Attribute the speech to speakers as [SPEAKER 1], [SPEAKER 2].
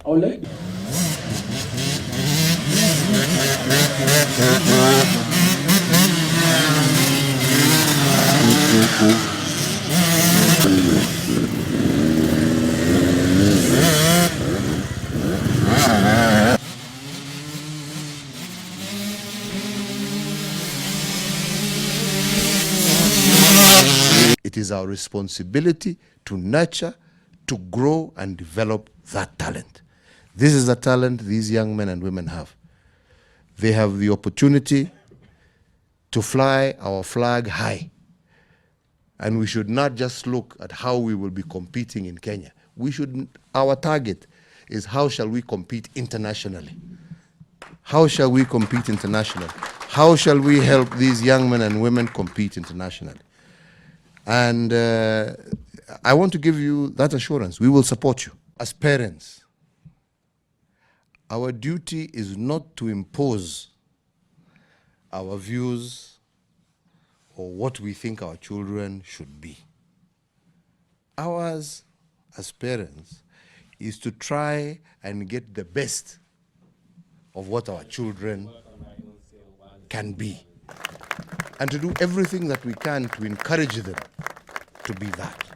[SPEAKER 1] I would like
[SPEAKER 2] It is our responsibility to nurture, to grow and develop that talent. This is the talent these young men and women have. They have the opportunity to fly our flag high. And we should not just look at how we will be competing in Kenya. Our target is how shall we compete internationally? How shall we compete internationally? How shall we help these young men and women compete internationally? And I want to give you that assurance. We will support you. As parents, our duty is not to impose our views or what we think our children should be. Ours, as parents, is to try and get the best of what our children can be, and to do everything that we can to encourage them to be that.